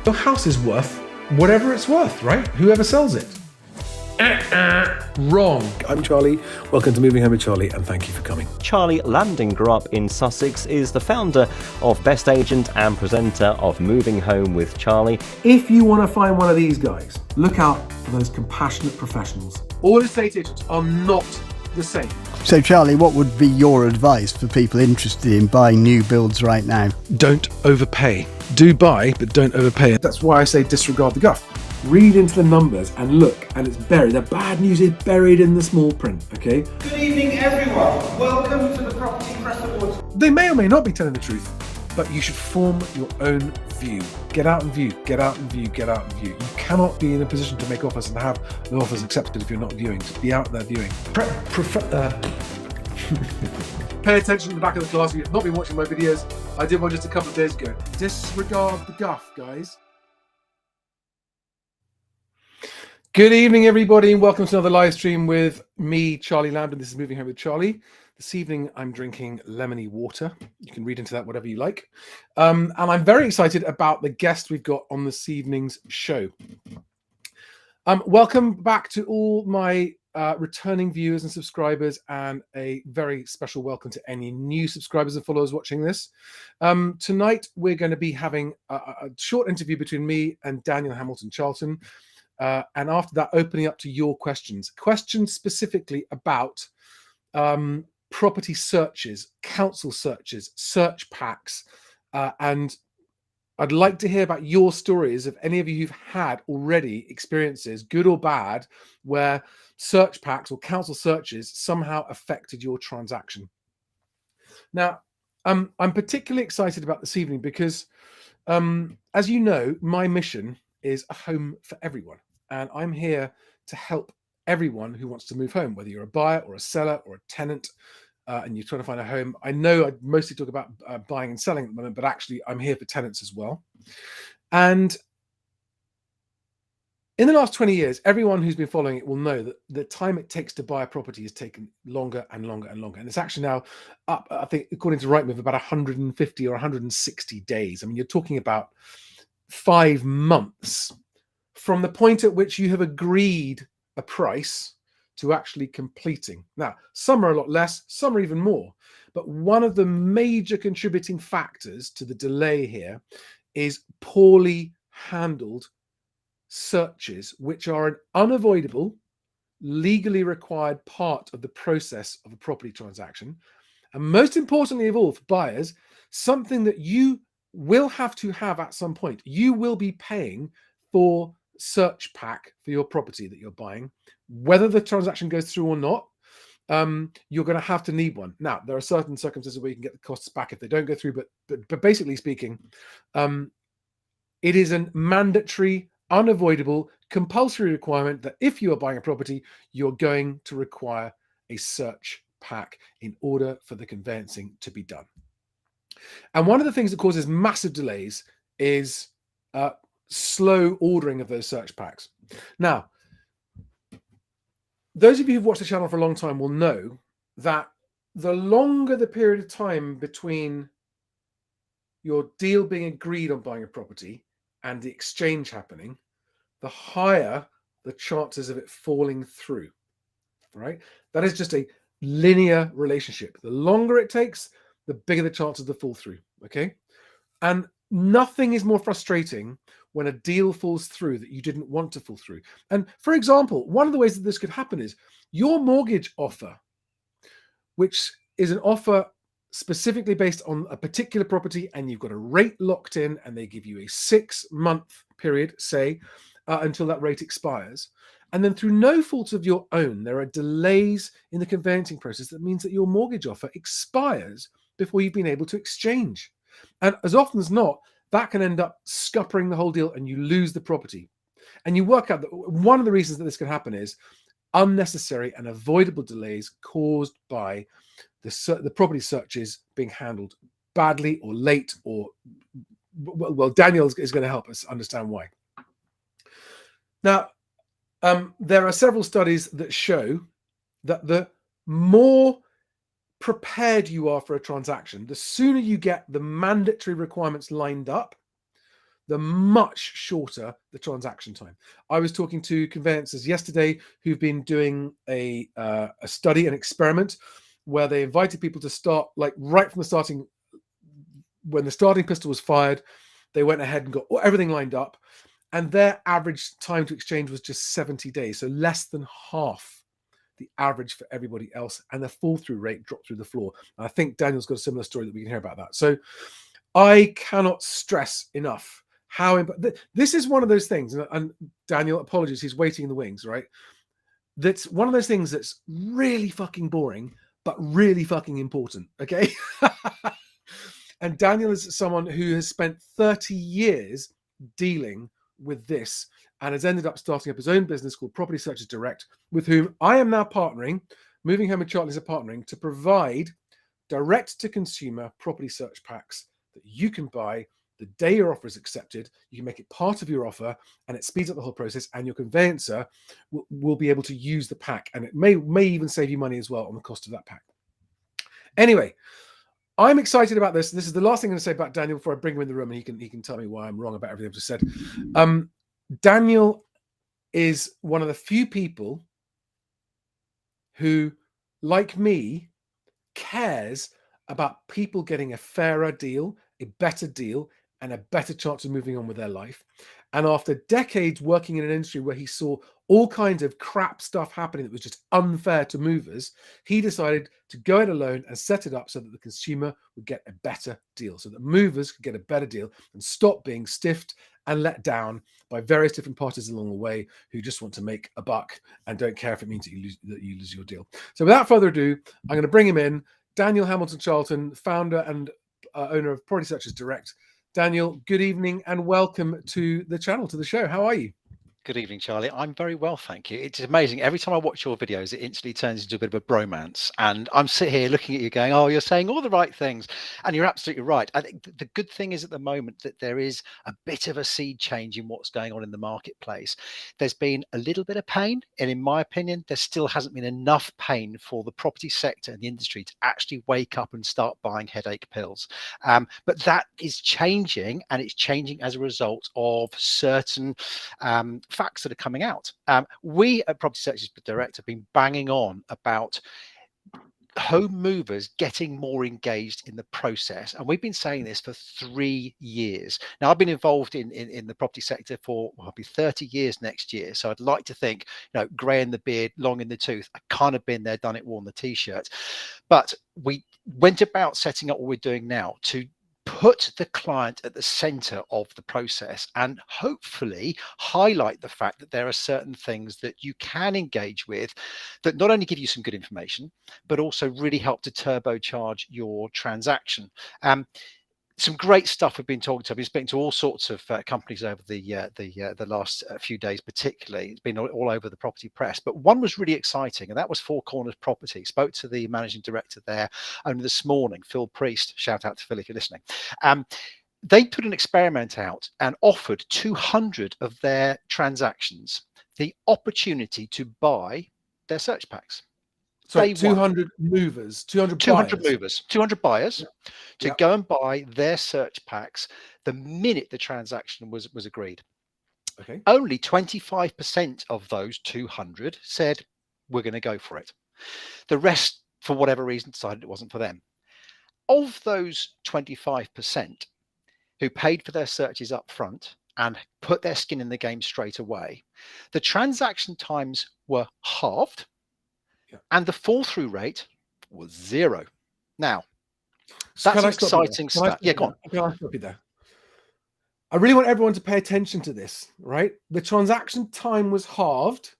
Your house is worth whatever it's worth, right? Whoever sells it. Wrong. I'm Charlie. Welcome to Moving Home with Charlie, and thank you for coming. Charlie Landing grew up in Sussex, is the founder of Best Agent and presenter of Moving Home with Charlie. If you want to find one of these guys, look out for those compassionate professionals. All estate agents are not the same. So Charlie, what would be your advice for people interested in buying new builds right now? Don't overpay. Do buy, but don't overpay. That's why I say disregard the guff. Read into the numbers and look, and it's buried. The bad news is buried in the small print, okay? Good evening, everyone. Welcome to the Property Press Awards. They may or may not be telling the truth, but you should form your own view. Get out and view, get out and view, get out and view. You cannot be in a position to make offers and have no offers accepted if you're not viewing. So be out there viewing. Pay attention to the back of the class. If you've not been watching my videos, I did one just a couple of days ago. Disregard the guff, guys. Good evening, everybody, and welcome to another live stream with me, Charlie Lambden. This is Moving Home with Charlie. This evening, I'm drinking lemony water. You can read into that whatever you like. And I'm very excited about the guest we've got on this evening's show. Welcome back to all my returning viewers and subscribers, and a very special welcome to any new subscribers and followers watching this. Tonight, we're going to be having a short interview between me and Daniel Hamilton-Charlton. And after that, opening up to your questions specifically about property searches, council searches, search packs. And I'd like to hear about your stories of any of you who've had already experiences, good or bad, where search packs or council searches somehow affected your transaction. Now, I'm particularly excited about this evening because, as you know, my mission is a home for everyone. And I'm here to help everyone who wants to move home, whether you're a buyer or a seller or a tenant, and you're trying to find a home. I know I mostly talk about buying and selling at the moment, but actually I'm here for tenants as well. And in the last 20 years, everyone who's been following it will know that the time it takes to buy a property has taken longer and longer and longer. And it's actually now up, I think, according to Rightmove, about 150 or 160 days. I mean, you're talking about 5 months from the point at which you have agreed a price to actually completing. Now, some are a lot less, some are even more. But one of the major contributing factors to the delay here is poorly handled searches, which are an unavoidable, legally required part of the process of a property transaction. And most importantly of all, for buyers, something that you will have to have at some point. You will be paying for search pack for your property that you're buying, whether the transaction goes through or not. You're going to have to need one. Now, there are certain circumstances where you can get the costs back if they don't go through, but basically speaking, it is a mandatory, unavoidable, compulsory requirement that if you are buying a property, you're going to require a search pack in order for the conveyancing to be done. And one of the things that causes massive delays is slow ordering of those search packs. Now, those of you who've watched the channel for a long time will know that the longer the period of time between your deal being agreed on buying a property and the exchange happening, the higher the chances of it falling through, right? That is just a linear relationship. The longer it takes, the bigger the chances to fall through, okay? And nothing is more frustrating when a deal falls through that you didn't want to fall through. And for example, one of the ways that this could happen is your mortgage offer, which is an offer specifically based on a particular property, and you've got a rate locked in, and they give you a 6-month period, say, until that rate expires. And then through no fault of your own, there are delays in the conveyancing process that means that your mortgage offer expires before you've been able to exchange. And as often as not, that can end up scuppering the whole deal and you lose the property. And you work out that one of the reasons that this can happen is unnecessary and avoidable delays caused by the property searches being handled badly or late, or, well, Daniel is going to help us understand why. Now, there are several studies that show that the more prepared you are for a transaction, the sooner you get the mandatory requirements lined up, the much shorter the transaction time. I was talking to conveyancers yesterday who've been doing a study, an experiment, where they invited people to start, like right from the starting, when the starting pistol was fired, they went ahead and got everything lined up, and their average time to exchange was just 70 days, so less than half the average for everybody else, and the fall through rate dropped through the floor. And I think Daniel's got a similar story that we can hear about that. So I cannot stress enough how this is one of those things, and Daniel, apologies, he's waiting in the wings, right? That's one of those things that's really fucking boring, but really fucking important, okay? And Daniel is someone who has spent 30 years dealing with this and has ended up starting up his own business called Property Searches Direct, with whom I am now partnering. Moving Home with Charlie is partnering to provide direct-to-consumer property search packs that you can buy the day your offer is accepted. You can make it part of your offer, and it speeds up the whole process, and your conveyancer will be able to use the pack, and it may even save you money as well on the cost of that pack. Anyway, I'm excited about this. This is the last thing I'm going to say about Daniel before I bring him in the room, and he can tell me why I'm wrong about everything I've just said. Daniel is one of the few people who, like me, cares about people getting a fairer deal, a better deal, and a better chance of moving on with their life. And after decades working in an industry where he saw all kinds of crap stuff happening that was just unfair to movers, he decided to go it alone and set it up so that the consumer would get a better deal, so that movers could get a better deal and stop being stiffed and let down by various different parties along the way who just want to make a buck and don't care if it means that you lose your deal. So without further ado, I'm going to bring him in. Daniel Hamilton-Charlton, founder and owner of Property Searches Direct. Daniel, good evening and welcome to the channel, to the show. How are you? Good evening, Charlie. I'm very well, thank you. It's amazing. Every time I watch your videos, it instantly turns into a bit of a bromance. And I'm sitting here looking at you going, oh, you're saying all the right things. And you're absolutely right. I think the good thing is at the moment that there is a bit of a seed change in what's going on in the marketplace. There's been a little bit of pain. And in my opinion, there still hasn't been enough pain for the property sector and the industry to actually wake up and start buying headache pills. But that is changing, and it's changing as a result of certain facts that are coming out. We at Property Searches Direct have been banging on about home movers getting more engaged in the process, and we've been saying this for 3 years now. I've been involved in the property sector for, well, I'll be 30 years next year, so I'd like to think, you know, grey in the beard, long in the tooth. I kind of been there, done it, worn the t-shirt. But we went about setting up what we're doing now to put the client at the center of the process and hopefully highlight the fact that there are certain things that you can engage with that not only give you some good information, but also really help to turbocharge your transaction. Some great stuff we've been talking to. I've been speaking to all sorts of companies over the last few days, particularly. It's been all over the property press, but one was really exciting, and that was Four Corners Property. Spoke to the managing director there only this morning, Phil Priest. Shout out to Phil if you're listening. They put an experiment out and offered 200 of their transactions the opportunity to buy their search packs. So 200 movers, 200 movers, 200 buyers to go and buy their search packs the minute the transaction was agreed. Okay. Only 25% of those 200 said, we're going to go for it. The rest, for whatever reason, decided it wasn't for them. Of those 25% who paid for their searches up front and put their skin in the game straight away, the transaction times were halved. And the fall through rate was 0. Now, that's exciting stuff. Yeah, go on. Can I stop you there? I really want everyone to pay attention to this, right? The transaction time was halved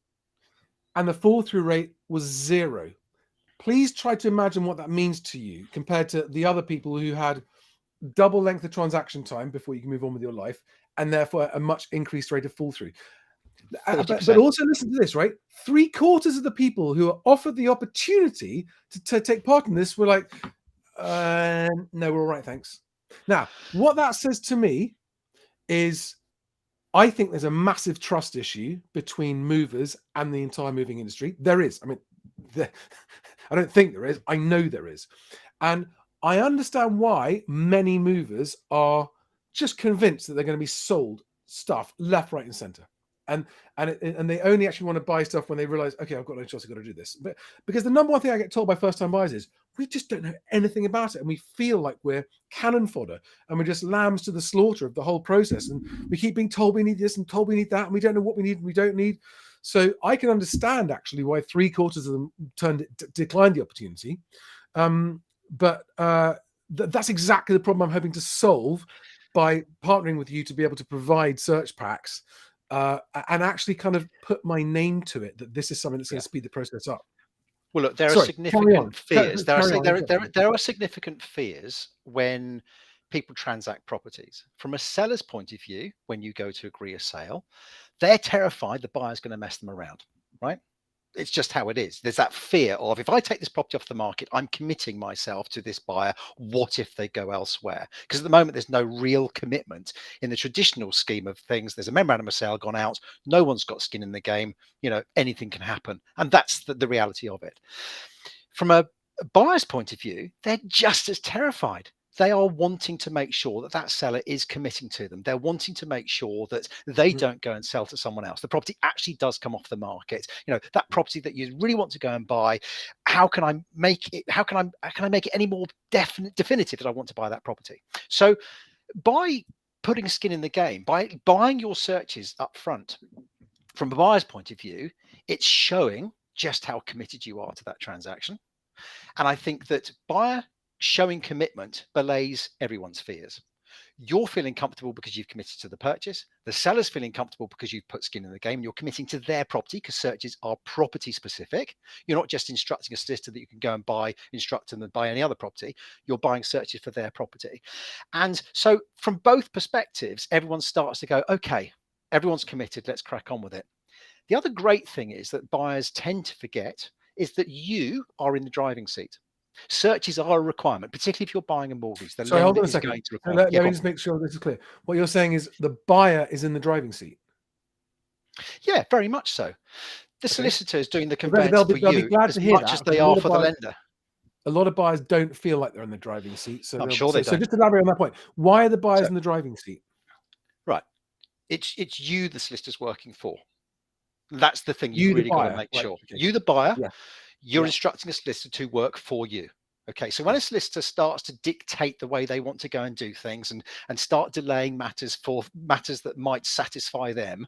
and the fall through rate was 0. Please try to imagine what that means to you compared to the other people who had double length of transaction time before you can move on with your life, and therefore a much increased rate of fall through. But also listen to this, right? 3/4 of the people who are offered the opportunity to take part in this were like, no, we're all right, thanks. Now, what that says to me is I think there's a massive trust issue between movers and the entire moving industry. There is. I mean, I don't think there is. I know there is. And I understand why many movers are just convinced that they're going to be sold stuff left, right, and centre. And they only actually want to buy stuff when they realize, okay, I've got no choice, I've got to do this. But because the number one thing I get told by first-time buyers is, we just don't know anything about it, and we feel like we're cannon fodder, and we're just lambs to the slaughter of the whole process. And we keep being told we need this and told we need that, and we don't know what we need and we don't need. So I can understand actually why 3/4 of them declined the opportunity. But that's exactly the problem I'm hoping to solve by partnering with you to be able to provide search packs and actually kind of put my name to it, that this is something that's going to speed the process up. Well, look, there are significant fears. There are significant fears when people transact properties. From a seller's point of view, when you go to agree a sale, they're terrified the buyer's going to mess them around, right? It's just how it is. There's that fear of, if I take this property off the market, I'm committing myself to this buyer. What if they go elsewhere? Because at the moment, there's no real commitment in the traditional scheme of things. There's a memorandum of sale gone out. No one's got skin in the game. You know, anything can happen. And that's the reality of it. From a buyer's point of view, they're just as terrified. They are wanting to make sure that that seller is committing to them. They're wanting to make sure that they don't go and sell to someone else. The property actually does come off the market. You know, that property that you really want to go and buy, how can I make it? How can I make it any more definitive that I want to buy that property? So by putting skin in the game, by buying your searches up front, from a buyer's point of view, it's showing just how committed you are to that transaction. And I think that buyer showing commitment belays everyone's fears. You're feeling comfortable because you've committed to the purchase. The seller's feeling comfortable because you've put skin in the game. You're committing to their property because searches are property specific. You're not just instructing a solicitor that you can go and instruct them and buy any other property. You're buying searches for their property. And so from both perspectives, everyone starts to go, okay, everyone's committed. Let's crack on with it. The other great thing is that buyers tend to forget is that you are in the driving seat. Searches are a requirement, particularly if you're buying a mortgage. Sorry, hold on a second. Let me just make sure this is clear. What you're saying is the buyer is in the driving seat. Yeah, very much so. The solicitor is doing the conveyance for you as much as they are for the lender. A lot of buyers don't feel like they're in the driving seat. So I'm sure they don't. So just elaborate on that point. Why are the buyers in the driving seat? Right. It's you the solicitor's working for. That's the thing you've really got to make sure. Okay. You, the buyer, you're instructing a solicitor to work for you. Okay, so when a solicitor starts to dictate the way they want to go and do things and start delaying matters for matters that might satisfy them,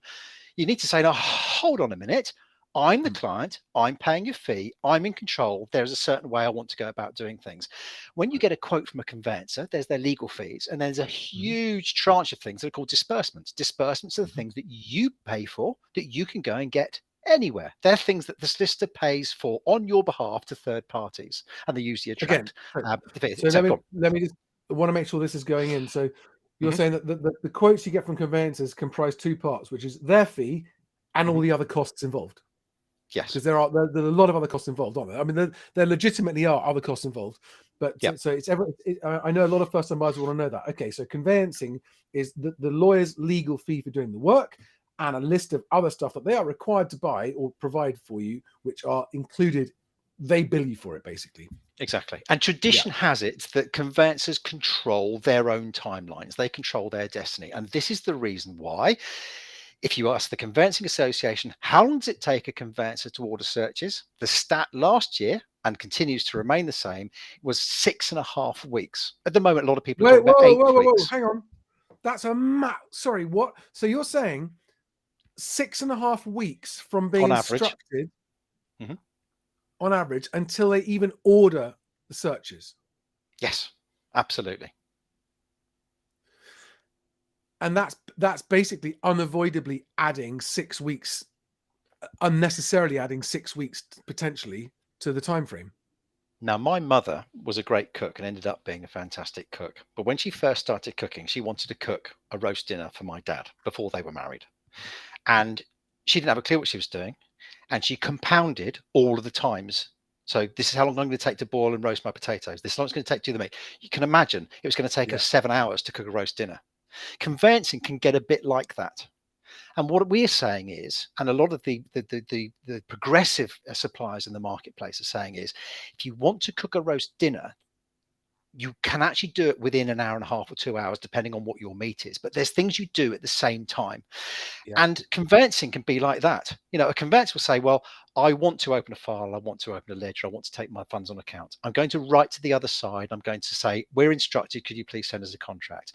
you need to say, no, hold on a minute. I'm the client. I'm paying your fee. I'm in control. There's a certain way I want to go about doing things. When you get a quote from a conveyancer, there's their legal fees, and there's a huge tranche of things that are called disbursements. Disbursements are the things that you pay for that you can go and get anywhere. They're things that the solicitor pays for on your behalf to third parties, and they usually attract. So let me just want to make sure this is going in. So you're saying that the quotes you get from conveyancers comprise two parts, which is their fee and all the other costs involved. Yes, because there are a lot of other costs involved, aren't there? I mean, there legitimately are other costs involved, but so it's I know a lot of first-time buyers want to know that. Okay, so conveyancing is the lawyer's legal fee for doing the work, and a list of other stuff that they are required to buy or provide for you, which are included. They bill you for it, basically. Exactly. And tradition has it that conveyancers control their own timelines. They control their destiny. And this is the reason why, if you ask the Conveyancing Association, how long does it take a conveyancer to order searches? The stat last year, and continues to remain the same, was 6.5 weeks. At the moment, a lot of people are talking about 8 weeks. Hang on. That's sorry, what? So you're saying 6.5 weeks from being instructed on average until they even order the searches? Yes, absolutely. And that's basically unavoidably adding 6 weeks, unnecessarily adding 6 weeks potentially to the time frame. Now, my mother was a great cook and ended up being a fantastic cook. But when she first started cooking, she wanted to cook a roast dinner for my dad before they were married. And she didn't have a clue what she was doing. And she compounded all of the times. So this is how long I'm going to take to boil and roast my potatoes. This is how long it's going to take to do the meat. You can imagine it was going to take us 7 hours to cook a roast dinner. Conveyancing can get a bit like that. And what we're saying is, and a lot of the progressive suppliers in the marketplace are saying is, if you want to cook a roast dinner, you can actually do it within an hour and a half or 2 hours, depending on what your meet is. But there's things you do at the same time. Yeah. And conveyancing can be like that. A conveyancer will say, well, I want to open a file, I want to open a ledger, I want to take my funds on account. I'm going to write to the other side. I'm going to say, we're instructed, could you please send us a contract?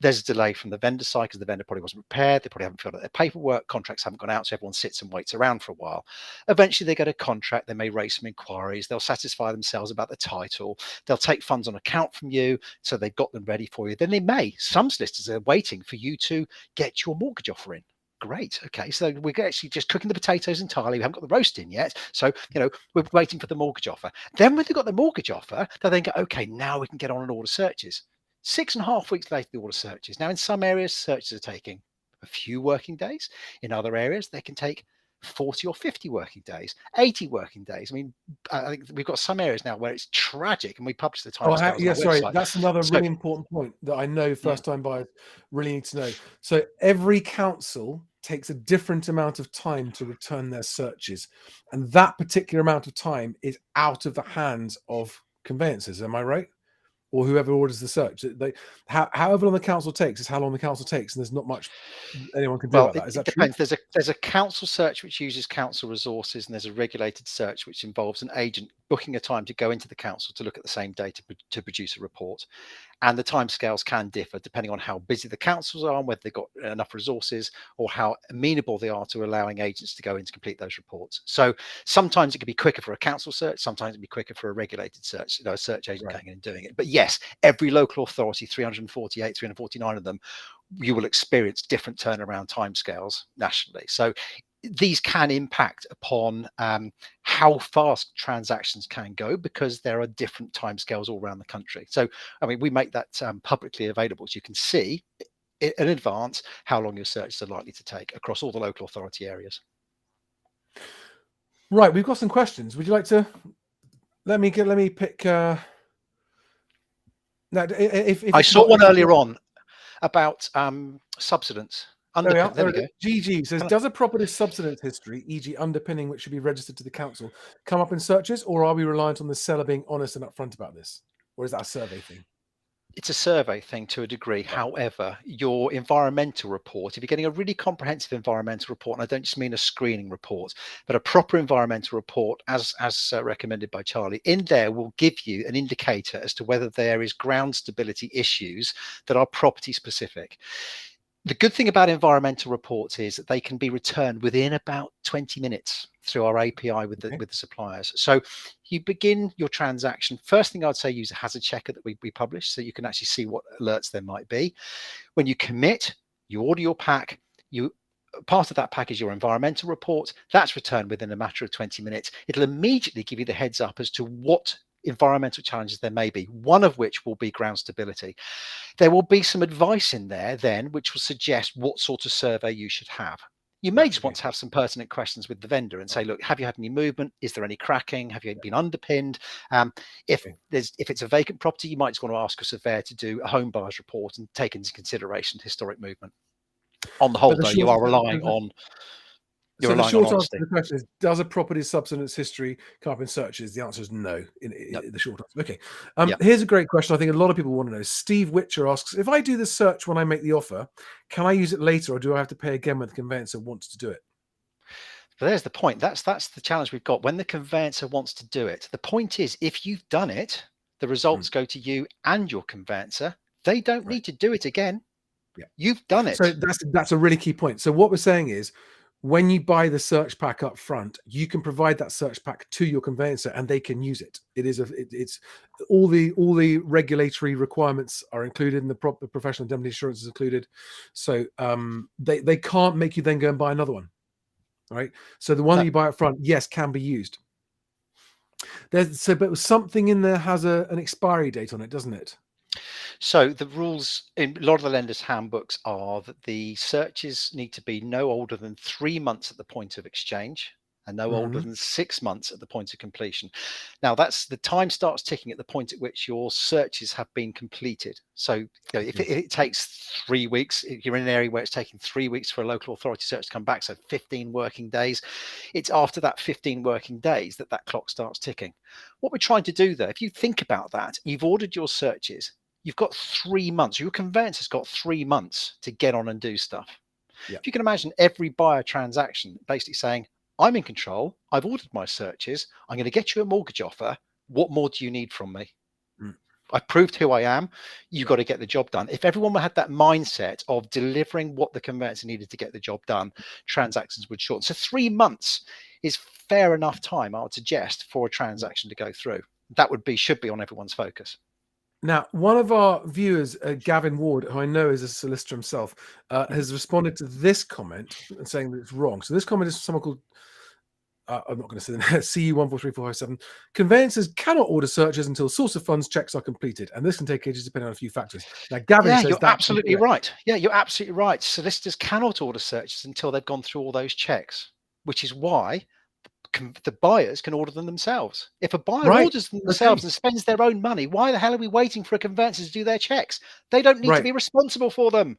There's a delay from the vendor side because the vendor probably wasn't prepared. They probably haven't filled out their paperwork. Contracts haven't gone out. So everyone sits and waits around for a while. Eventually, they get a contract. They may raise some inquiries. They'll satisfy themselves about the title. They'll take funds on account from you. So they've got them ready for you. Then some solicitors are waiting for you to get your mortgage offer in. Great. Okay. So we're actually just cooking the potatoes entirely. We haven't got the roast in yet. So, we're waiting for the mortgage offer. Then when they've got the mortgage offer, they'll then go, okay, now we can get on and order searches. 6.5 weeks later, the order searches. Now, in some areas, searches are taking a few working days. In other areas, they can take 40 or 50 working days, 80 working days. I mean, I think we've got some areas now where it's tragic, and we publish the time. Sorry, that's another really important point that I know first-time buyers really need to know. So every council takes a different amount of time to return their searches, and that particular amount of time is out of the hands of conveyancers. Am I right? Or whoever orders the search. However long the council takes is how long the council takes, and there's not much anyone can do about that. Is that depends. True? There's a council search which uses council resources, and there's a regulated search which involves an agent booking a time to go into the council to look at the same data to produce a report. And the timescales can differ depending on how busy the councils are, and whether they've got enough resources, or how amenable they are to allowing agents to go in to complete those reports. So sometimes it can be quicker for a council search, sometimes it can be quicker for a regulated search, a search agent going in and doing it. But yes, every local authority, 348, 349 of them, you will experience different turnaround timescales nationally. So these can impact upon how fast transactions can go, because there are different timescales all around the country. So, I mean, we make that publicly available, so you can see in advance how long your searches are likely to take across all the local authority areas. Right, we've got some questions. Would you like to let me pick? Now, if I saw one earlier on about subsidence. There we go. GG says, does a property's subsidence history, e.g. underpinning which should be registered to the council, come up in searches, or are we reliant on the seller being honest and upfront about this? Or is that a survey thing? It's a survey thing to a degree. However, your environmental report, if you're getting a really comprehensive environmental report, and I don't just mean a screening report, but a proper environmental report, as recommended by Charlie, in there will give you an indicator as to whether there is ground stability issues that are property specific. The good thing about environmental reports is that they can be returned within about 20 minutes through our API with the suppliers. So you begin your transaction. First thing I'd say, use a hazard checker that we publish, so you can actually see what alerts there might be. When you commit, you order your pack. Part of that pack is your environmental report. That's returned within a matter of 20 minutes. It'll immediately give you the heads up as to what environmental challenges there may be, one of which will be ground stability. There will be some advice in there then which will suggest what sort of survey you should have. You may just want to have some pertinent questions with the vendor and say, look, have you had any movement? Is there any cracking? Have you been underpinned? If it's a vacant property, you might just want to ask a surveyor to do a home buyer's report and take into consideration historic movement. On the whole, though, you are relying on So the short answer to the question is, does a property's subsidence history come up in searches? The answer is no, in the short answer. Okay. Here's a great question I think a lot of people want to know. Steve Witcher asks, if I do the search when I make the offer, can I use it later, or do I have to pay again when the conveyancer wants to do it? But there's the point. That's the challenge we've got. When the conveyancer wants to do it, the point is, if you've done it, the results go to you and your conveyancer. They don't need to do it again. Yeah. You've done it. So that's a really key point. So what we're saying is, when you buy the search pack up front, you can provide that search pack to your conveyancer and they can use it. It's all the regulatory requirements are included, and the professional indemnity insurance is included. So they can't make you then go and buy another one. Right. So the one that you buy up front, yes, can be used. But something in there has an expiry date on it, doesn't it? So the rules in a lot of the lenders' handbooks are that the searches need to be no older than 3 months at the point of exchange. and no older than 6 months at the point of completion. Now, that's the time starts ticking at the point at which your searches have been completed. So if it takes 3 weeks, if you're in an area where it's taking 3 weeks for a local authority search to come back, so 15 working days, it's after that 15 working days that that clock starts ticking. What we're trying to do there, if you think about that, you've ordered your searches, you've got 3 months, your conveyancer's got 3 months to get on and do stuff. Yeah. If you can imagine every buyer transaction basically saying, I'm in control, I've ordered my searches, I'm going to get you a mortgage offer, what more do you need from me? I've proved who I am, you've got to get the job done. If everyone had that mindset of delivering what the conveyancer needed to get the job done, transactions would shorten. So 3 months is fair enough time, I would suggest, for a transaction to go through. That should be on everyone's focus. Now, one of our viewers, Gavin Ward, who I know is a solicitor himself, has responded to this comment and saying that it's wrong. So this comment is from someone called, I'm not going to say the name, CU143457. Conveyancers cannot order searches until source of funds checks are completed, and this can take ages depending on a few factors. Now, Gavin says you're that's absolutely right. Yeah, you're absolutely right. Solicitors cannot order searches until they've gone through all those checks, which is why the buyers can order them themselves. If a buyer orders them themselves and spends their own money, why the hell are we waiting for a conveyancer to do their checks? They don't need to be responsible for them.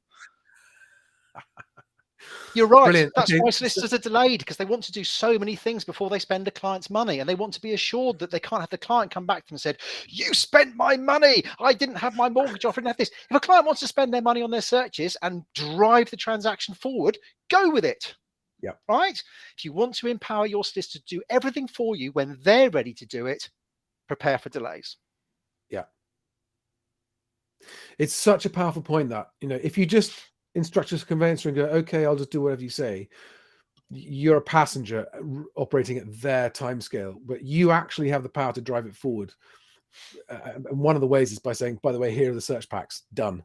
You're right. Brilliant. That's why solicitors are delayed, because they want to do so many things before they spend a client's money, and they want to be assured that they can't have the client come back to them and said, you spent my money, I didn't have my mortgage offer, I didn't have this. If a client wants to spend their money on their searches and drive the transaction forward, go with it. Yeah. Right. If you want to empower your solicitor to do everything for you when they're ready to do it, prepare for delays. Yeah. It's such a powerful point that, if you just instruct a conveyancer and go, okay, I'll just do whatever you say, you're a passenger operating at their timescale, but you actually have the power to drive it forward. And one of the ways is by saying, by the way, here are the search packs, done.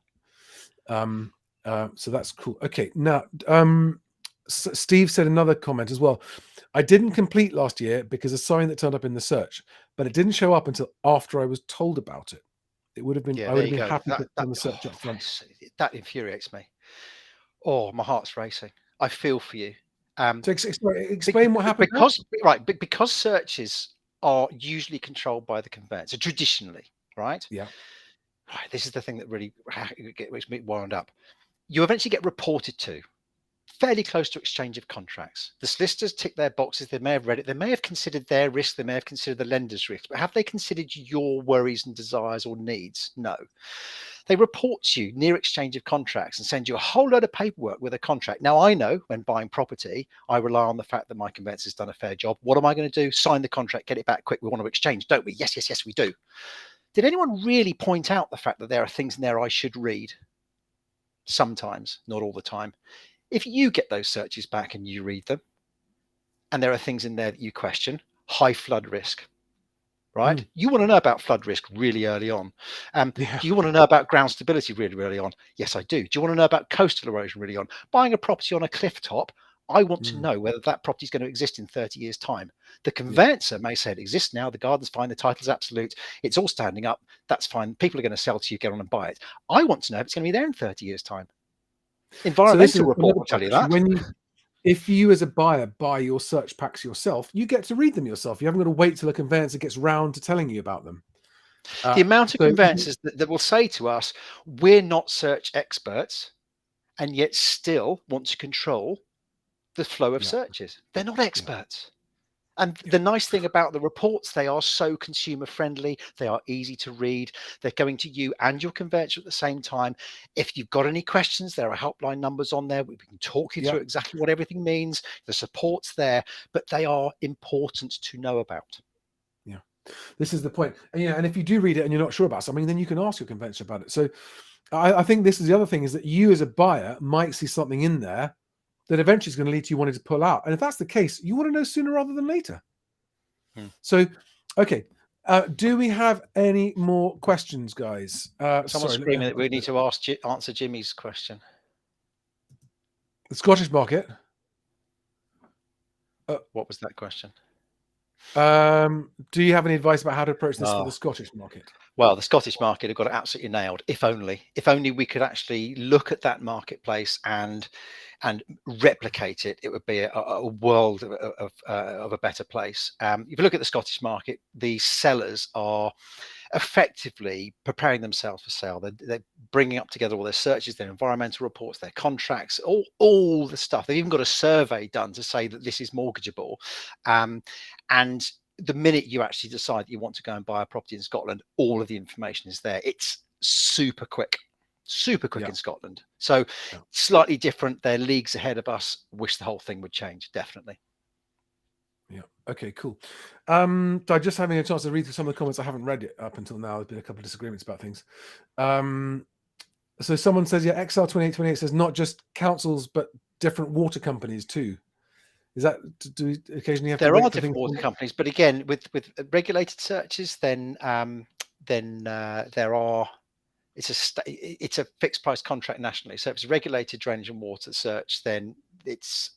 So that's cool. Okay. Now, Steve said another comment as well. I didn't complete last year because a sign that turned up in the search, but it didn't show up until after I was told about it. It would have been, I would have been happy to turn the search up front. That infuriates me. Oh, my heart's racing. I feel for you. So explain what happened. Because searches are usually controlled by the conveyancer traditionally, right? Yeah. Right. This is the thing that really gets me wound up. You eventually get reported to, fairly close to exchange of contracts. The solicitors tick their boxes. They may have read it. They may have considered their risk. They may have considered the lender's risk. But have they considered your worries and desires or needs? No. They report to you near exchange of contracts and send you a whole load of paperwork with a contract. Now, I know when buying property, I rely on the fact that my conveyancer's done a fair job. What am I going to do? Sign the contract, get it back quick. We want to exchange, don't we? Yes, yes, yes, we do. Did anyone really point out the fact that there are things in there I should read? Sometimes, not all the time. If you get those searches back and you read them, and there are things in there that you question, high flood risk, right? You want to know about flood risk really early on. Do you want to know about ground stability really early on? Yes, I do. Do you want to know about coastal erosion really on? Buying a property on a cliff top, I want to know whether that property is going to exist in 30 years' time. The conveyancer may say it exists now, the garden's fine, the title's absolute, it's all standing up, that's fine, people are going to sell to you, get on and buy it. I want to know if it's going to be there in 30 years' time. Environmental report will tell you that. If you as a buyer buy your search packs yourself, you get to read them yourself. You haven't got to wait till a conveyancer gets round to telling you about them. The amount of conveyancers that will say to us, we're not search experts, and yet still want to control the flow of searches. They're not experts. And the nice thing about the reports, they are so consumer friendly. They are easy to read. They're going to you and your conveyancer at the same time. If you've got any questions, there are helpline numbers on there. We can talk you through exactly what everything means. The support's there, but they are important to know about. Yeah, this is the point. And if you do read it and you're not sure about something, then you can ask your conveyancer about it. So I think this is the other thing, is that you as a buyer might see something in there that eventually is going to lead to you wanting to pull out. And if that's the case, you want to know sooner rather than later. So, okay. Do we have any more questions, guys? Someone's screaming that we need to answer Jimmy's question. The Scottish market. What was that question? Do you have any advice about how to approach this for the Scottish market? Well, the Scottish market have got it absolutely nailed. If only we could actually look at that marketplace and replicate it, it would be a world of a better place. If you look at the Scottish market, the sellers are effectively preparing themselves for sale. They're bringing up together all their searches, their environmental reports, their contracts, all the stuff. They've even got a survey done to say that this is mortgageable. And the minute you actually decide that you want to go and buy a property in Scotland, all of the information is there. It's super quick in Scotland. So slightly different. They're leagues ahead of us. Wish the whole thing would change, definitely. Yeah. Okay, cool. I'm just having a chance to read through some of the comments I haven't read it up until now. There's been a couple of disagreements about things. So someone says, yeah, XL2828 says not just councils, but different water companies too. Is that, do we occasionally have to there wait are for different things water companies, but again, with regulated searches, then there are, it's a fixed price contract nationally. So if it's regulated drainage and water search, then it's,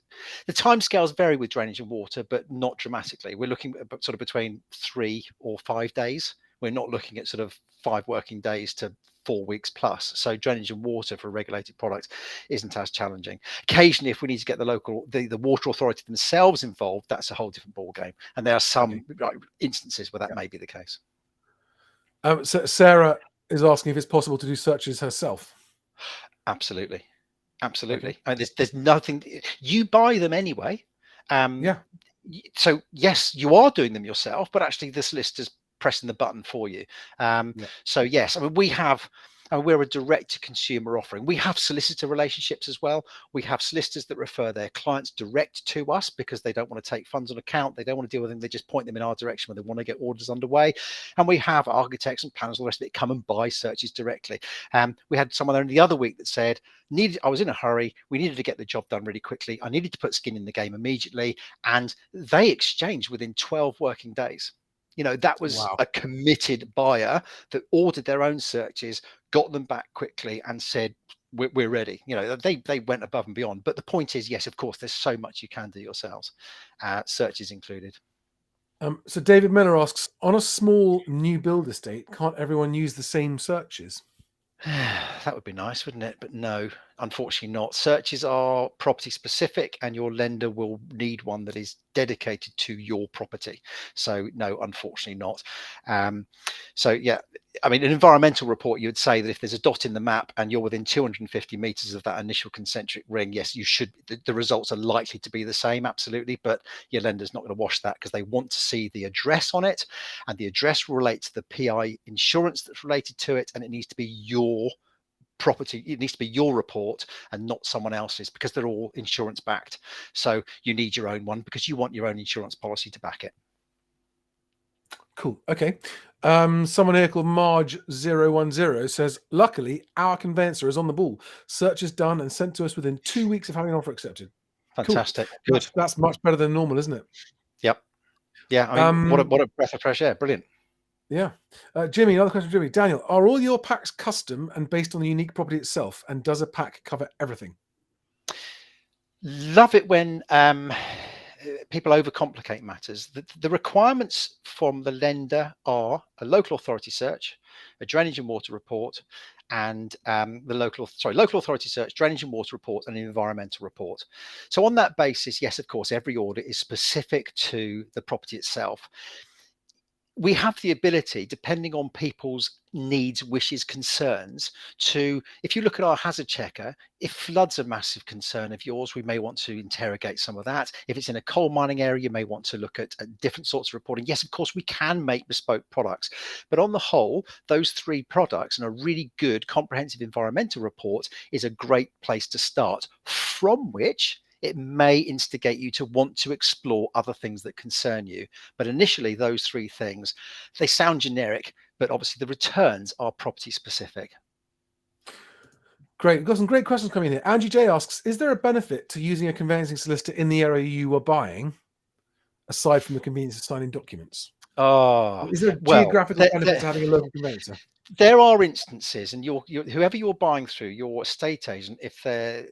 the timescales vary with drainage and water, but not dramatically. We're looking at sort of between 3 or 5 days. We're not looking at sort of 5 working days to 4 weeks plus. So drainage and water for a regulated product isn't as challenging. Occasionally, if we need to get the water authority themselves involved, that's a whole different ball game. And there are some instances where that may be the case. So Sarah is asking if it's possible to do searches herself. Absolutely. Okay. I mean, there's nothing, you buy them anyway. So yes, you are doing them yourself, but actually the solicitor's pressing the button for you. So yes, I mean, we're a direct to consumer offering. We have solicitor relationships as well. We have solicitors that refer their clients direct to us because they don't want to take funds on account. They don't want to deal with them. They just point them in our direction when they want to get orders underway. And we have architects and planners, all the rest of it, come and buy searches directly. We had someone there the other week that said, I was in a hurry. We needed to get the job done really quickly. I needed to put skin in the game immediately. And they exchanged within 12 working days. That was a committed buyer that ordered their own searches, got them back quickly and said, we're ready. They went above and beyond. But the point is, yes, of course, there's so much you can do yourselves, searches included. So David Miller asks, on a small new build estate, can't everyone use the same searches? That would be nice, wouldn't it? But no, unfortunately not. Searches are property specific and your lender will need one that is dedicated to your property. So no, unfortunately not. So yeah, I mean, an environmental report, you would say that if there's a dot in the map and you're within 250 meters of that initial concentric ring, yes, you should, the results are likely to be the same, absolutely. But your lender's not going to wash that because they want to see the address on it, and the address will relate to the PI insurance that's related to it, and it needs to be your property. It needs to be your report and not someone else's, because they're all insurance backed. So you need your own one because you want your own insurance policy to back it. Cool. Okay. Someone here called Marge010 says, luckily our conveyancer is on the ball. Search is done and sent to us within 2 weeks of having an offer accepted. Fantastic. Cool. Good. That's much better than normal, isn't it? Yep. Yeah. I mean, what a breath of fresh air. Brilliant. Yeah. Jimmy, another question from Jimmy. Daniel, are all your packs custom and based on the unique property itself? And does a pack cover everything? Love it when people overcomplicate matters. The requirements from the lender are a local authority search, a drainage and water report, and local authority search, drainage and water report, and an environmental report. So on that basis, yes, of course, every audit is specific to the property itself. We have the ability, depending on people's needs, wishes, concerns, to, if you look at our hazard checker, if flood's a massive concern of yours, we may want to interrogate some of that. If it's in a coal mining area, you may want to look at different sorts of reporting. Yes, of course, we can make bespoke products, but on the whole, those 3 products and a really good comprehensive environmental report is a great place to start, from which it may instigate you to want to explore other things that concern you. But initially, those 3 things, they sound generic, but obviously the returns are property specific. Great. We've got some great questions coming in here. Angie J asks, is there a benefit to using a conveyancing solicitor in the area you are buying, aside from the convenience of signing documents? Oh, is there a geographical benefit to having a local conveyancer? There are instances, and whoever you're buying through, your estate agent, if they're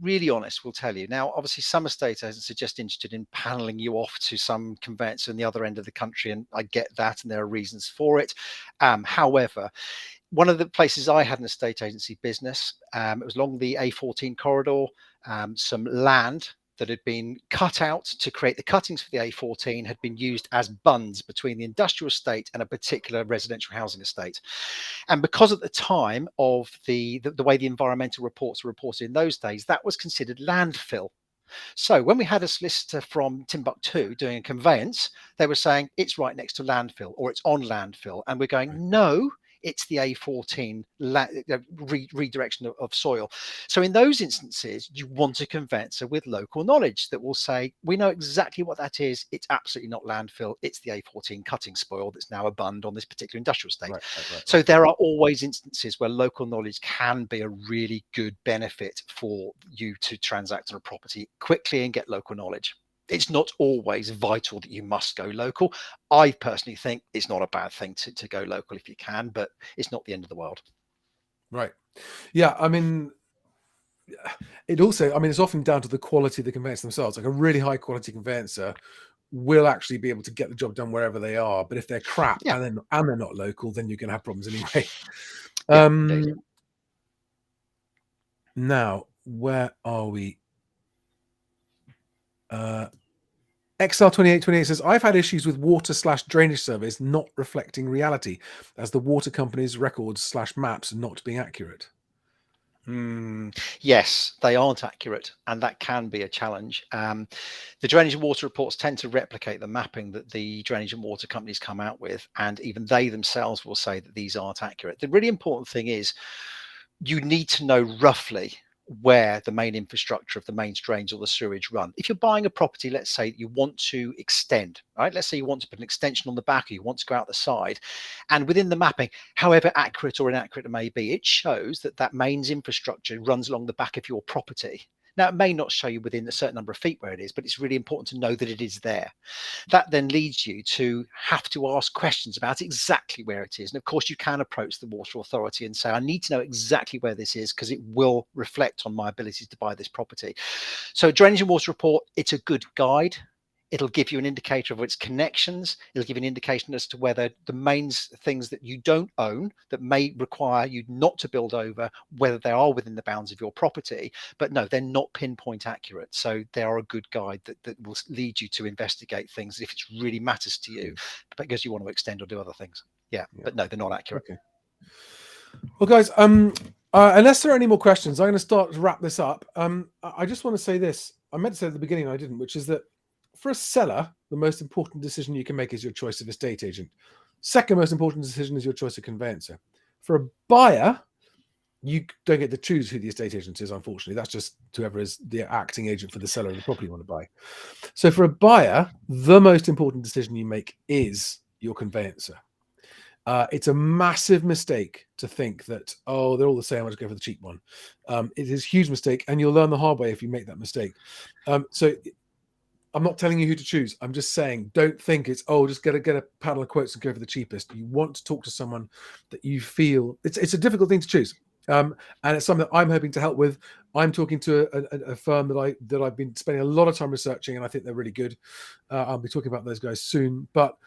really honest, will tell you. Now, obviously, some estate agents are just interested in paneling you off to some conveyancer in the other end of the country, and I get that, and there are reasons for it. However, one of the places I had an estate agency business, it was along the A14 corridor, some land that had been cut out to create the cuttings for the A14 had been used as bunds between the industrial estate and a particular residential housing estate. And because at the time of the way the environmental reports were reported in those days, that was considered landfill. So when we had a solicitor from Timbuktu doing a conveyance, they were saying it's right next to landfill or it's on landfill. And we're going, no, it's the A14 redirection of soil. So in those instances, you want a conveyancer with local knowledge that will say, we know exactly what that is. It's absolutely not landfill. It's the A14 cutting spoil that's now a bund on this particular industrial estate. So there are always instances where local knowledge can be a really good benefit for you to transact on a property quickly and get local knowledge. It's not always vital that you must go local. I personally think it's not a bad thing to go local if you can, but it's not the end of the world. Right. Yeah. I mean, it also, I mean, it's often down to the quality of the conveyancer themselves. Like a really high quality conveyancer will actually be able to get the job done wherever they are. But if they're crap and they're not local, then you're going to have problems anyway. Now, where are we? XL2828 says, I've had issues with water/drainage surveys not reflecting reality, as the water company's records/maps not being accurate. Yes, they aren't accurate, and that can be a challenge. The drainage and water reports tend to replicate the mapping that the drainage and water companies come out with, and even they themselves will say that these aren't accurate. The really important thing is you need to know roughly where the main infrastructure of the main drains or the sewage run. If you're buying a property, let's say you want to extend, right? Let's say you want to put an extension on the back, or you want to go out the side, and within the mapping, however accurate or inaccurate it may be, it shows that that mains infrastructure runs along the back of your property. Now, it may not show you within a certain number of feet where it is, but it's really important to know that it is there. That then leads you to have to ask questions about exactly where it is. And of course, you can approach the water authority and say, I need to know exactly where this is, because it will reflect on my ability to buy this property. So drainage and water report, it's a good guide. It'll give you an indicator of its connections. It'll give you an indication as to whether the main things that you don't own that may require you not to build over, whether they are within the bounds of your property. But no, they're not pinpoint accurate. So they are a good guide that will lead you to investigate things if it really matters to you, because you want to extend or do other things. Yeah. But no, they're not accurate. Okay. Well, guys, unless there are any more questions, I'm going to start to wrap this up. I just want to say this. I meant to say at the beginning, I didn't, which is that for a seller, the most important decision you can make is your choice of estate agent. Second most important decision is your choice of conveyancer. For a buyer, you don't get to choose who the estate agent is, unfortunately. That's just whoever is the acting agent for the seller of the property you want to buy. So for a buyer, the most important decision you make is your conveyancer. It's a massive mistake to think that, oh, they're all the same, I'll just go for the cheap one. It is a huge mistake, and you'll learn the hard way if you make that mistake. So I'm not telling you who to choose. I'm just saying, don't think it's, oh, just get a panel of quotes and go for the cheapest. You want to talk to someone that you feel, it's a difficult thing to choose. And it's something that I'm hoping to help with. I'm talking to a firm that I've been spending a lot of time researching, and I think they're really good. I'll be talking about those guys soon. But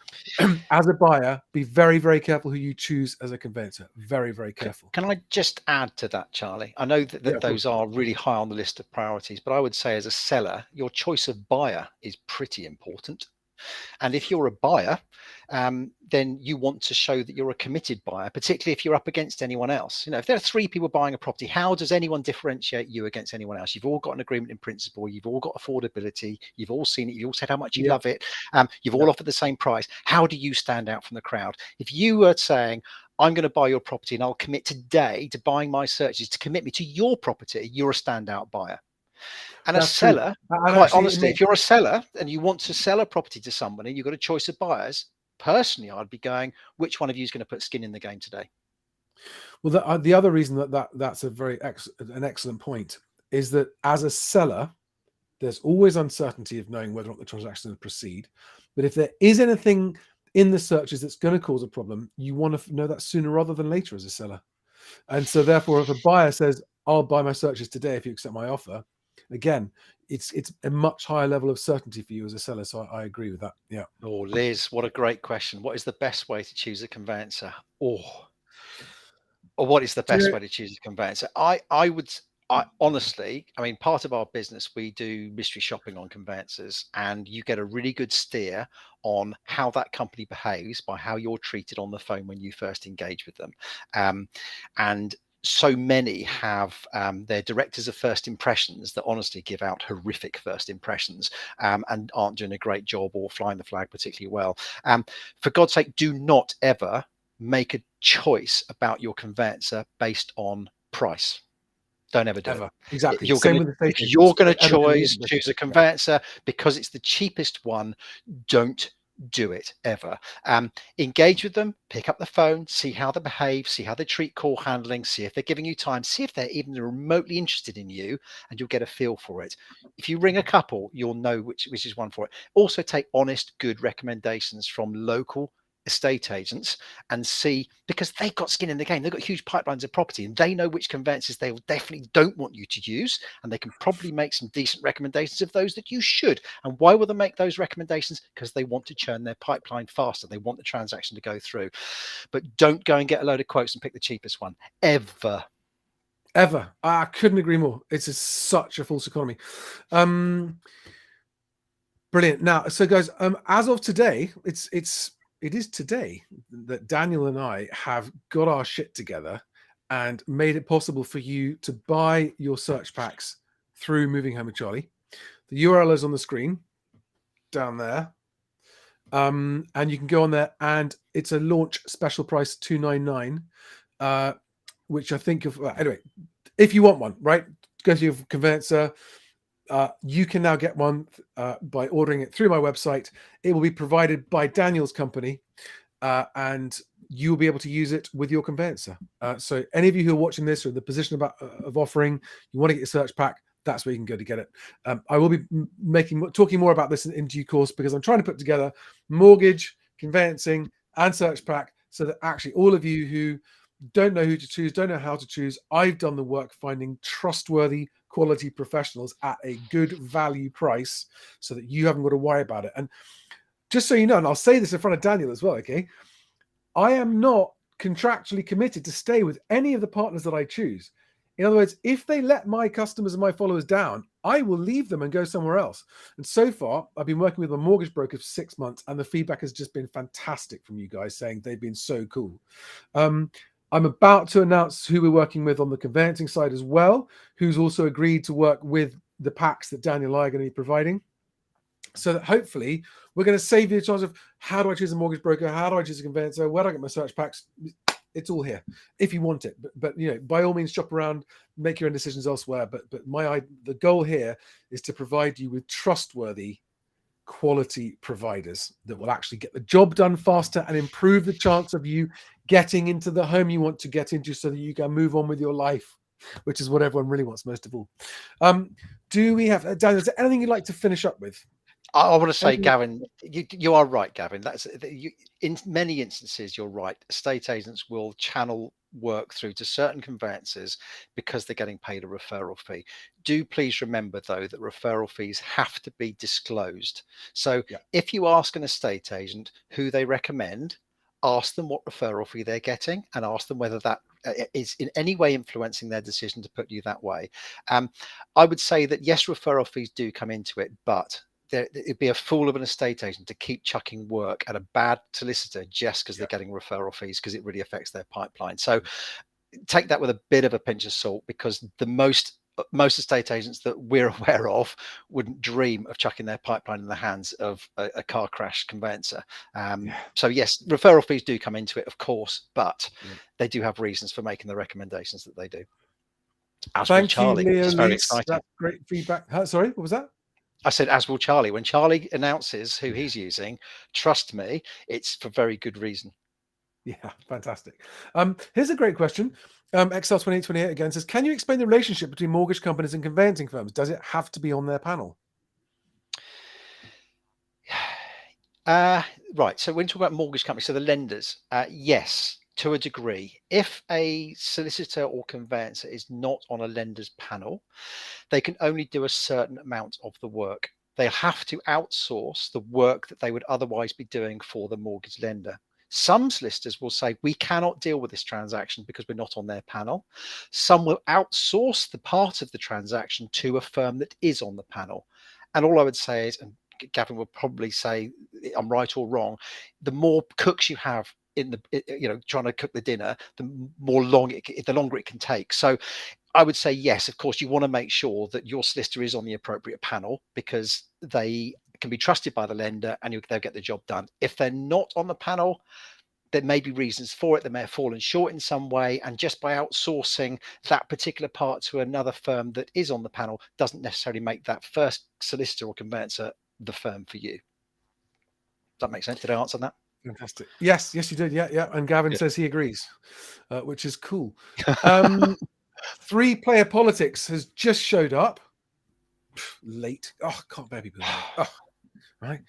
as a buyer, be very, very careful who you choose as a conveyancer. Very, very careful. Can I just add to that, Charlie? I know that those are really high on the list of priorities, but I would say as a seller, your choice of buyer is pretty important. And if you're a buyer, then you want to show that you're a committed buyer, particularly if you're up against anyone else. You know, if there are three people buying a property, how does anyone differentiate you against anyone else? You've all got an agreement in principle. You've all got affordability. You've all seen it. You've all said how much you love it. You've all offered the same price. How do you stand out from the crowd? If you were saying, I'm going to buy your property and I'll commit today to buying my searches to commit me to your property, you're a standout buyer. And that's a seller, quite honestly, if you're a seller and you want to sell a property to somebody, you've got a choice of buyers. Personally, I'd be going, which one of you is going to put skin in the game today? Well, the other reason that's an excellent point is that as a seller, there's always uncertainty of knowing whether or not the transaction will proceed. But if there is anything in the searches that's going to cause a problem, you want to know that sooner rather than later as a seller. And so therefore, if a buyer says, I'll buy my searches today if you accept my offer, again, it's a much higher level of certainty for you as a seller. So I agree with that. Yeah. Oh, Liz, what a great question. What is the best way to choose a conveyancer? Or what is the Do you best know- way to choose a conveyancer? I honestly, I mean, part of our business, we do mystery shopping on conveyancers, and you get a really good steer on how that company behaves by how you're treated on the phone when you first engage with them. And so many have their directors of first impressions that honestly give out horrific first impressions, and aren't doing a great job or flying the flag particularly well. For God's sake, do not ever make a choice about your conveyancer based on price. Don't ever do it. Exactly. You're Same going with the if estate you're agents. going to Ever do the choose a Yeah. conveyancer because it's the cheapest one, don't do it ever. Engage with them, pick up the phone, see how they behave, see how they treat call handling, see if they're giving you time, see if they're even remotely interested in you, and you'll get a feel for it. If you ring a couple, you'll know which is one for it. Also take honest, good recommendations from local estate agents and see, because they've got skin in the game, they've got huge pipelines of property, and they know which conveyancers they definitely don't want you to use, and they can probably make some decent recommendations of those that you should. And why will they make those recommendations? Because they want to churn their pipeline faster, they want the transaction to go through. But don't go and get a load of quotes and pick the cheapest one ever. I couldn't agree more. It's such a false economy. Brilliant. Now, so guys, as of today, it is today that Daniel and I have got our shit together and made it possible for you to buy your search packs through Moving Home with Charlie. The URL is on the screen down there. And you can go on there, and it's a launch special price $299, which I think of anyway. If you want one, right, go to your conveyancer. You can now get one by ordering it through my website. It will be provided by Daniel's company, and you'll be able to use it with your conveyancer. So any of you who are watching this or in the position of offering, you want to get your search pack, that's where you can go to get it. I will be talking more about this in due course, because I'm trying to put together mortgage, conveyancing, and search pack, so that actually all of you who don't know who to choose, don't know how to choose, I've done the work finding trustworthy, quality professionals at a good value price, so that you haven't got to worry about it. And just so you know, and I'll say this in front of Daniel as well, okay, I am not contractually committed to stay with any of the partners that I choose. In other words, if they let my customers and my followers down, I will leave them and go somewhere else. And so far, I've been working with a mortgage broker for 6 months, and the feedback has just been fantastic from you guys, saying they've been so cool. I'm about to announce who we're working with on the conveyancing side as well, who's also agreed to work with the packs that Daniel and I are going to be providing. So that hopefully we're going to save you the chance of, how do I choose a mortgage broker? How do I choose a conveyancer? Where do I get my search packs? It's all here if you want it. But you know, by all means, shop around, make your own decisions elsewhere. But the goal here is to provide you with trustworthy, quality providers that will actually get the job done faster and improve the chance of you getting into the home you want to get into, so that you can move on with your life, which is what everyone really wants most of all. Do we have, Daniel, is there anything you'd like to finish up with? I want to say, Gavin, you are right, Gavin. In many instances, you're right. Estate agents will channel work through to certain conveyancers because they're getting paid a referral fee. Do please remember, though, that referral fees have to be disclosed. So if you ask an estate agent who they recommend, ask them what referral fee they're getting, and ask them whether that is in any way influencing their decision to put you that way. I would say that yes, referral fees do come into it, but it'd be a fool of an estate agent to keep chucking work at a bad solicitor just because they're getting referral fees, because it really affects their pipeline. So take that with a bit of a pinch of salt, because the most estate agents that we're aware of wouldn't dream of chucking their pipeline in the hands of a car crash conveyancer. So yes, referral fees do come into it, of course, but they do have reasons for making the recommendations that they do. Thank you, Leo. It's very exciting. That's great feedback. Sorry, what was that? I said, as will Charlie. When Charlie announces who he's using, trust me, it's for very good reason. Yeah, fantastic. Here's a great question. XL2828 again says, can you explain the relationship between mortgage companies and conveyancing firms? Does it have to be on their panel? Right. So when we talk about mortgage companies, so the lenders, yes, to a degree. If a solicitor or conveyancer is not on a lender's panel, they can only do a certain amount of the work. They'll have to outsource the work that they would otherwise be doing for the mortgage lender. Some solicitors will say, we cannot deal with this transaction because we're not on their panel. Some will outsource the part of the transaction to a firm that is on the panel. And all I would say is, and Gavin will probably say I'm right or wrong, the more cooks you have in the, trying to cook the dinner, the longer it can take. So I would say, yes, of course, you want to make sure that your solicitor is on the appropriate panel because they can be trusted by the lender and they'll get the job done. If they're not on the panel, there may be reasons for it. They may have fallen short in some way. And just by outsourcing that particular part to another firm that is on the panel doesn't necessarily make that first solicitor or conveyancer the firm for you. Does that make sense? Did I answer that? Fantastic. Yes, you did. Yeah. And Gavin says he agrees, which is cool. 3-player politics has just showed up. Late. Oh, can't bear people. Oh, right.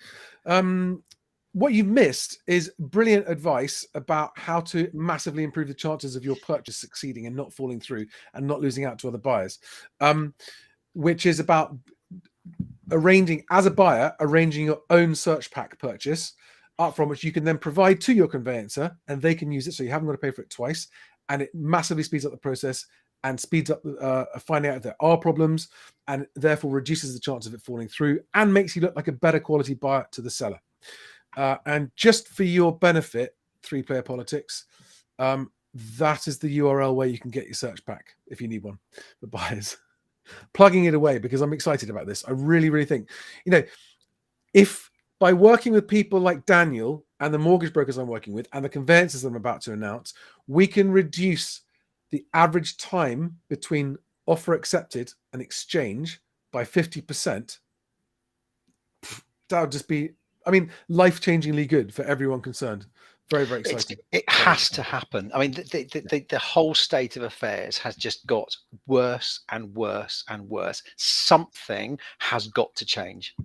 What you've missed is brilliant advice about how to massively improve the chances of your purchase succeeding and not falling through and not losing out to other buyers, which is about arranging your own search pack purchase up from which you can then provide to your conveyancer and they can use it. So you haven't got to pay for it twice. And it massively speeds up the process and speeds up finding out if there are problems and therefore reduces the chance of it falling through and makes you look like a better quality buyer to the seller. And just for your benefit, 3-player politics, that is the URL where you can get your search pack if you need one for buyers. Plugging it away because I'm excited about this. I really, really think, if by working with people like Daniel and the mortgage brokers I'm working with and the conveyancers I'm about to announce, we can reduce the average time between offer accepted and exchange by 50%. That would just be, life-changingly good for everyone concerned. Very, very exciting. It has to happen. I mean, the whole state of affairs has just got worse and worse and worse. Something has got to change.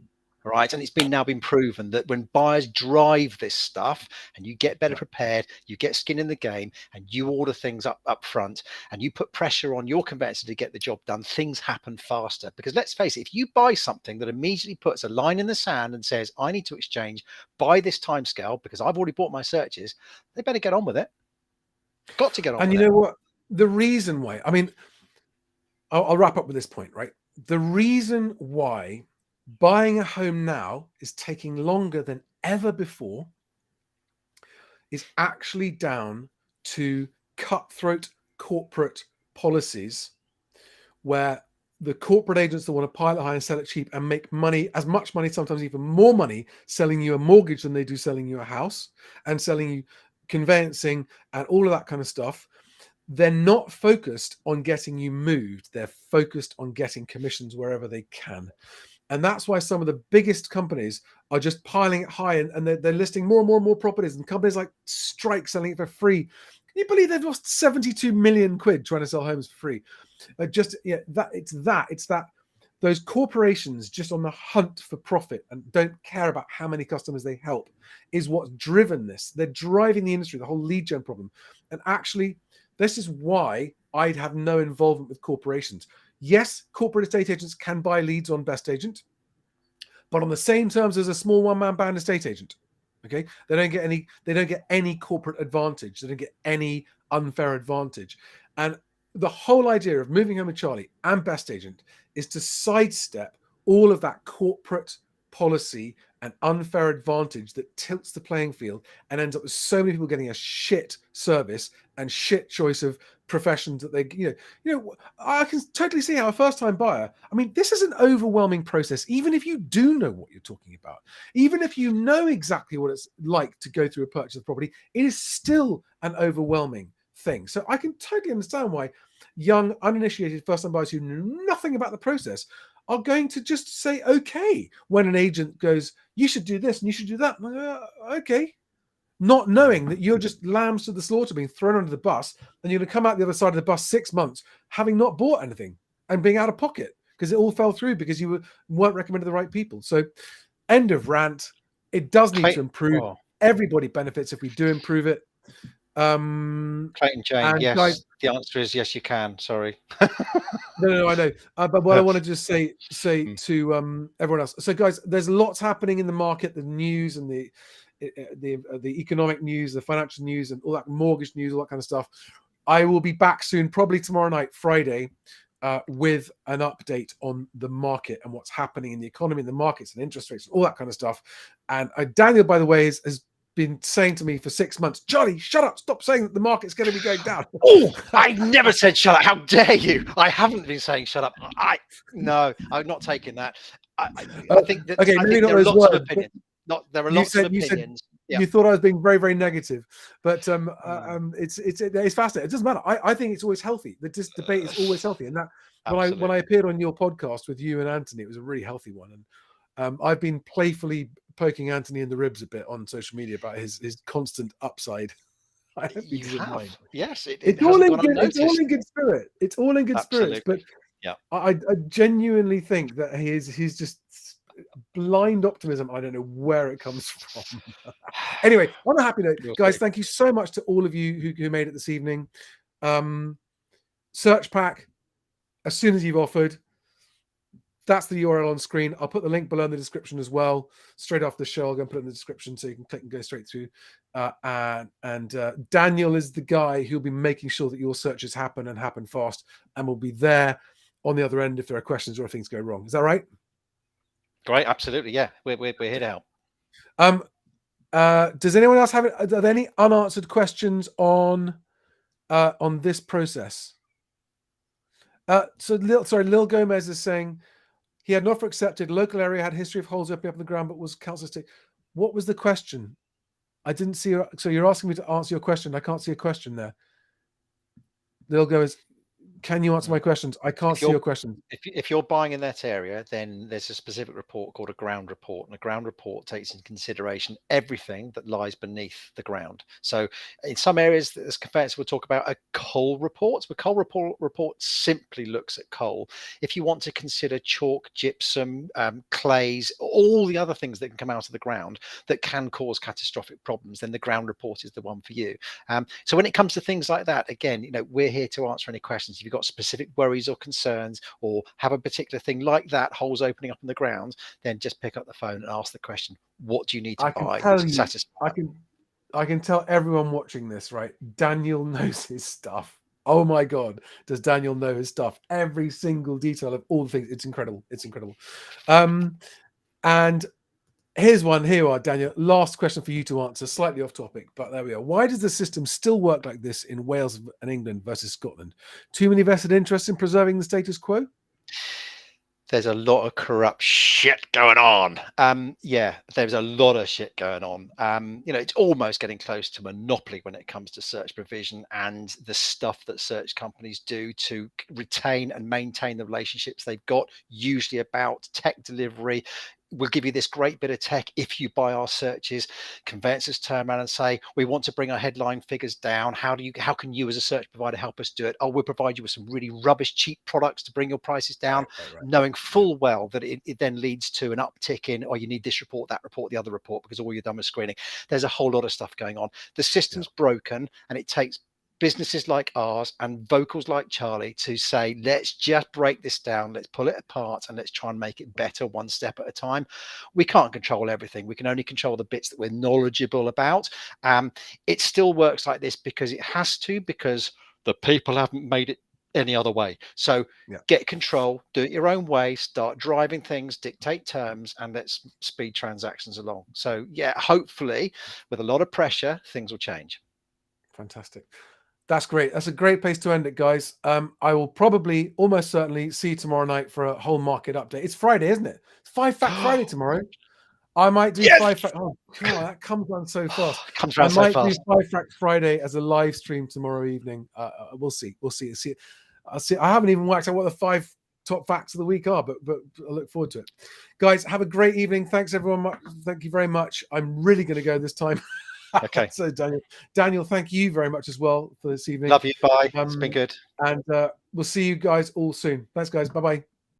Right. And it's now been proven that when buyers drive this stuff and you get better prepared, you get skin in the game and you order things up front and you put pressure on your conveyancer to get the job done, things happen faster. Because let's face it, if you buy something that immediately puts a line in the sand and says, I need to exchange by this timescale because I've already bought my searches, they better get on with it. Got to get on with it. And you know what? The reason why, I'll wrap up with this point, right? The reason why buying a home now is taking longer than ever before is actually down to cutthroat corporate policies where the corporate agents that want to pile it high and sell it cheap and make money, as much money, sometimes even more money, selling you a mortgage than they do selling you a house and selling you conveyancing and all of that kind of stuff. They're not focused on getting you moved. They're focused on getting commissions wherever they can. And that's why some of the biggest companies are just piling it high and they're listing more and more properties, and companies like Strike selling it for free. Can you believe they've lost 72 million quid trying to sell homes for free? Those corporations just on the hunt for profit and don't care about how many customers they help is what's driven this. They're driving the industry, the whole lead gen problem. And actually, this is why I'd have no involvement with corporations. Yes, corporate estate agents can buy leads on Best Agent, but on the same terms as a small one-man band estate agent. Okay, they don't get any corporate advantage. They don't get any unfair advantage. And the whole idea of Moving Home with Charlie and Best Agent is to sidestep all of that corporate policy and unfair advantage that tilts the playing field and ends up with so many people getting a shit service and shit choice of professions that they, I can totally see how a first-time buyer, this is an overwhelming process, even if you do know what you're talking about, even if you know exactly what it's like to go through a purchase of property, it is still an overwhelming thing. So I can totally understand why young, uninitiated first-time buyers who know nothing about the process are going to just say, okay, when an agent goes, you should do this and you should do that. Okay. Not knowing that you're just lambs to the slaughter being thrown under the bus and you're going to come out the other side of the bus 6 months having not bought anything and being out of pocket because it all fell through because you weren't recommended the right people. So end of rant. It does need to Clayton, improve. oh, Everybody benefits if we do improve it. Clayton Jane, And yes. guys, The answer is yes, you can. Sorry. no, I know. But what I want to just say Mm. to everyone else. So, guys, there's lots happening in the market, the news and the economic news, the financial news, and all that mortgage news, all that kind of stuff. I will be back soon, probably tomorrow night, Friday, with an update on the market and what's happening in the economy, and the markets, and interest rates, and all that kind of stuff. And Daniel, by the way, has been saying to me for 6 months, Charlie, shut up, stop saying that the market's going to be going down. Oh, I never said shut up. How dare you? I haven't been saying shut up. No, I'm not taking that. I think that okay, I maybe think not there are those lots of words, opinions. There are you lots of said- you said- opinions. Yeah. You thought I was being very, very negative, but it's fascinating. It doesn't matter. I think it's always healthy. This debate is always healthy, and that when I appeared on your podcast with you and Anthony, it was a really healthy one. And I've been playfully poking Anthony in the ribs a bit on social media about his constant upside. I hope he You doesn't mind. have. Yes, It's all in hasn't gone good. It's all unnoticed. in good spirit. It's all in good spirits. But Absolutely. Yeah. I genuinely think that he's just blind optimism. I don't know where it comes from. Anyway, on a happy note, guys, thank you so much to all of you who made it this evening. Search pack, as soon as you've offered, that's the URL on screen. I'll put the link below in the description as well. Straight after the show, I'll go and put it in the description so you can click and go straight through. And Daniel is the guy who'll be making sure that your searches happen and happen fast, and will be there on the other end if there are questions or if things go wrong. Is that right? Great, absolutely. Yeah, we're here to help. Does anyone else have it? Are there any unanswered questions on this process? Lil Gomez is saying he had an offer accepted. Local area had history of holes opening up in the ground, but was council estate. What was the question? I didn't see. So you're asking me to answer your question. I can't see a question there. Lil Gomez, can you answer my questions? I can't see your question. If you're buying in that area, then there's a specific report called a ground report, and a ground report takes into consideration everything that lies beneath the ground. So in some areas, as conveyancer will talk about a coal report. The coal report simply looks at coal. If you want to consider chalk, gypsum, clays, all the other things that can come out of the ground that can cause catastrophic problems, then the ground report is the one for you. So when it comes to things like that, again, we're here to answer any questions. If you've got specific worries or concerns, or have a particular thing like that, holes opening up in the ground, then just pick up the phone and ask the question, what do you need to buy to satisfy? I can tell everyone watching this, right? Daniel knows his stuff. Oh my God, does Daniel know his stuff? Every single detail of all the things. It's incredible. It's incredible. And here's one. Here you are, Daniel. Last question for you to answer, slightly off topic, but there we are. Why does the system still work like this in Wales and England versus Scotland? Too many vested interests in preserving the status quo? There's a lot of corrupt shit going on. Yeah, there's a lot of shit going on. It's almost getting close to monopoly when it comes to search provision and the stuff that search companies do to retain and maintain the relationships they've got, usually about tech delivery. We'll give you this great bit of tech if you buy our searches. Conveyancers turn around and say, we want to bring our headline figures down. How can you as a search provider help us do it? Oh, we'll provide you with some really rubbish, cheap products to bring your prices down, right. Knowing full well that it then leads to an uptick in, you need this report, that report, the other report, because all you've done was screening. There's a whole lot of stuff going on. The system's broken, and it takes businesses like ours and vocals like Charlie to say, let's just break this down, let's pull it apart, and let's try and make it better one step at a time. We can't control everything. We can only control the bits that we're knowledgeable about. It still works like this because it has to, because the people haven't made it any other way. So get control, do it your own way, start driving things, dictate terms, and let's speed transactions along. So hopefully with a lot of pressure, things will change. Fantastic. That's great. That's a great place to end it, guys. I will probably, almost certainly, see you tomorrow night for a whole market update. It's Friday, isn't it? It's 5 Fact Friday tomorrow. I might do 5 Fact. Oh, God, that comes on so fast. Comes around so fast. I might do 5 Fact Friday as a live stream tomorrow evening. We'll see. We'll see. I'll see. I haven't even worked out what the 5 top facts of the week are, but I look forward to it. Guys, have a great evening. Thanks, everyone. Thank you very much. I'm really going to go this time. Okay. So Daniel, thank you very much as well for this evening. Love you. Bye. It's been good. And we'll see you guys all soon. Thanks, guys. Bye-bye.